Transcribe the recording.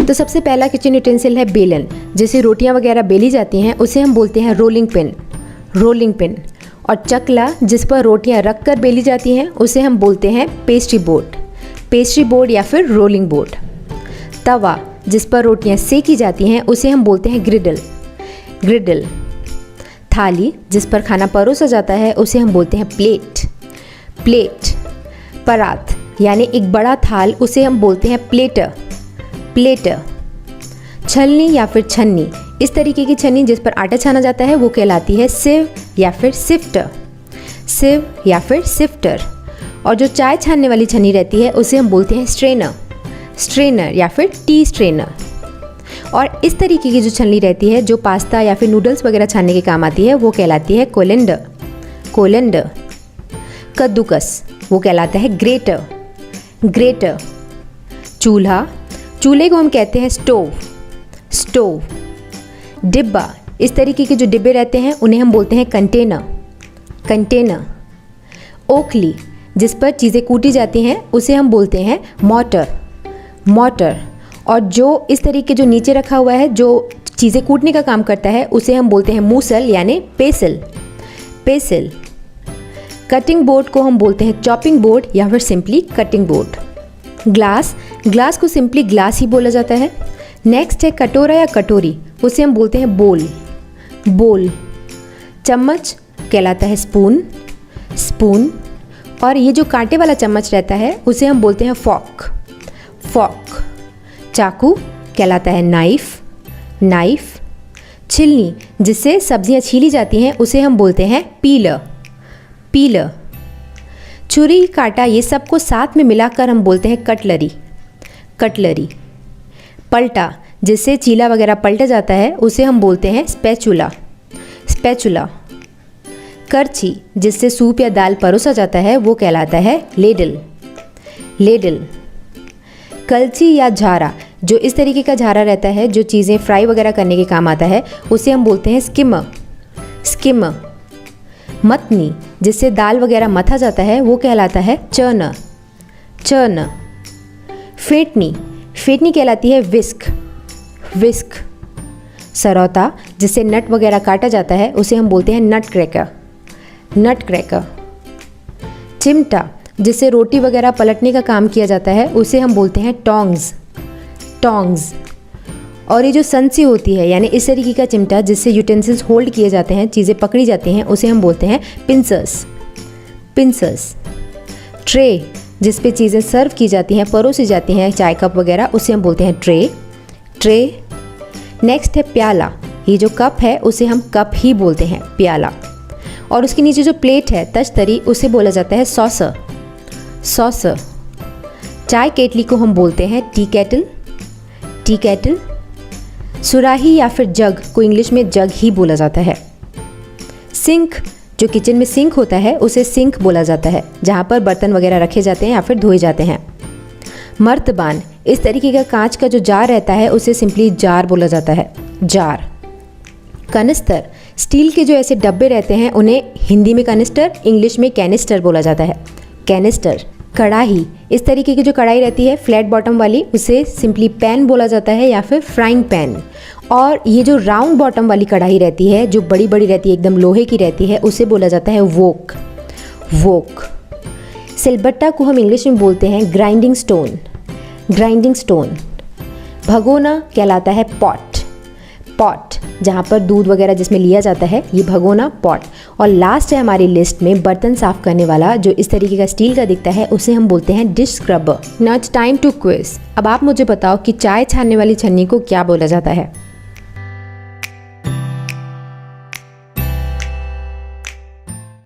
तो सबसे पहला किचन यूटेंसिल है बेलन, जिसे रोटियां वगैरह बेली जाती हैं उसे हम बोलते हैं रोलिंग पिन, रोलिंग पिन। और चकला जिस पर रोटियां रख कर बेली जाती हैं उसे हम बोलते हैं पेस्ट्री बोर्ड, पेस्ट्री बोर्ड या फिर रोलिंग बोर्ड। तवा जिस पर रोटियां सेकी जाती हैं उसे हम बोलते हैं ग्रिडल, ग्रिडल। थाली जिस पर खाना परोसा जाता है उसे हम बोलते हैं प्लेट, प्लेट। परात यानी एक बड़ा थाल, उसे हम बोलते हैं प्लेटर, प्लेटर। छलनी या फिर छन्नी, इस तरीके की छन्नी जिस पर आटा छाना जाता है वो कहलाती है सिव या फिर सिफ्टर, सिव या फिर सिफ्टर। और जो चाय छानने वाली छन्नी रहती है उसे हम बोलते हैं स्ट्रेनर, स्ट्रेनर या फिर टी स्ट्रेनर। और इस तरीके की जो छलनी रहती है जो पास्ता या फिर नूडल्स वगैरह छानने के काम आती है वो कहलाती है कोलेंडर, कोलेंडर। कद्दूकस वो कहलाता है ग्रेटर, ग्रेटर। चूल्हा, चूल्हे को हम कहते हैं स्टोव, स्टोव। डिब्बा, इस तरीके के जो डिब्बे रहते हैं उन्हें हम बोलते हैं कंटेनर, कंटेनर। ओखली जिस पर चीज़ें कूटी जाती हैं उसे हम बोलते हैं मॉर्टर, मॉर्टर। और जो इस तरीके जो नीचे रखा हुआ है जो चीज़ें कूटने का काम करता है उसे हम बोलते हैं मूसल यानी पेसल, पेसल। कटिंग बोर्ड को हम बोलते हैं चॉपिंग बोर्ड या फिर simply cutting board. Glass, glass को सिंपली ग्लास ही बोला जाता है। नेक्स्ट है कटोरा या कटोरी, उसे हम बोलते हैं बोल, बोल। चम्मच कहलाता है स्पून, स्पून। और ये जो कांटे वाला चम्मच रहता है उसे हम बोलते हैं फॉक, फॉक। चाकू कहलाता है नाइफ, नाइफ। छिलनी जिससे सब्जियां छीली जाती हैं उसे हम बोलते हैं पीलर, पीलर। छुरी, कांटा ये सबको साथ में मिलाकर हम बोलते हैं कटलरी, कटलरी। पलटा जिससे चीला वगैरह पलटा जाता है उसे हम बोलते हैं स्पैचुला, स्पैचुला। करछी जिससे सूप या दाल परोसा जाता है वो कहलाता है लेडल, लेडल। कलछी या झारा, जो इस तरीके का झारा रहता है जो चीज़ें फ्राई वगैरह करने के काम आता है उसे हम बोलते हैं स्किमर, स्किमर। मतनी जिससे दाल वगैरह मथा जाता है वो कहलाता है चर्नर, चर्नर। फेंटनी, फेंटनी कहलाती है विस्क, विस्क। सरौता जिससे नट वगैरह काटा जाता है उसे हम बोलते हैं नट क्रैकर, नट क्रैकर। चिमटा जिससे रोटी वगैरह पलटने का काम किया जाता है उसे हम बोलते हैं टोंग्स, टोंग्स। और ये जो संसी होती है यानी इस तरीके का चिमटा जिससे यूटेंसिल्स होल्ड किए जाते हैं, चीज़ें पकड़ी जाती हैं, उसे हम बोलते हैं पिंसर्स, पिंसर्स। ट्रे जिस पे चीज़ें सर्व की जाती हैं, परोसी जाती हैं, चाय कप वगैरह, उसे हम बोलते हैं ट्रे, ट्रे। नेक्स्ट है प्याला, ये जो कप है उसे हम कप ही बोलते हैं, प्याला। और उसके नीचे जो प्लेट है तश्तरी उसे बोला जाता है सॉसर, सॉसर। चाय केटली को हम बोलते हैं टी केटल, टी केटल। सुराही या फिर जग को इंग्लिश में जग ही बोला जाता है। सिंक, जो किचन में सिंक होता है उसे सिंक बोला जाता है, जहाँ पर बर्तन वगैरह रखे जाते हैं या फिर धोए जाते हैं। मर्तबान, इस तरीके का कांच का जो जार रहता है उसे सिंपली जार बोला जाता है, जार। कनिस्टर, स्टील के जो ऐसे डब्बे रहते हैं उन्हें हिंदी में कनिस्टर, इंग्लिश में कैनिस्टर बोला जाता है, कैनिस्टर। कढ़ाई, इस तरीके की जो कढ़ाई रहती है फ्लैट बॉटम वाली उसे सिंपली पैन बोला जाता है या फिर फ्राइंग पैन। और ये जो राउंड बॉटम वाली कढ़ाई रहती है जो बड़ी बड़ी रहती है, एकदम लोहे की रहती है, उसे बोला जाता है वोक, वोक। सिलबट्टा को हम इंग्लिश में बोलते हैं ग्राइंडिंग स्टोन, ग्राइंडिंग स्टोन। भगोना कहलाता है पॉट, पॉट, जहाँ पर दूध वगैरह जिसमें लिया जाता है, ये भगोना, पॉट। और लास्ट है हमारी लिस्ट में बर्तन साफ करने वाला जो इस तरीके का स्टील का दिखता है, उसे हम बोलते हैं dish scrubber. Now it's time to quiz. अब आप मुझे बताओ कि चाय छानने वाली छन्नी को क्या बोला जाता है।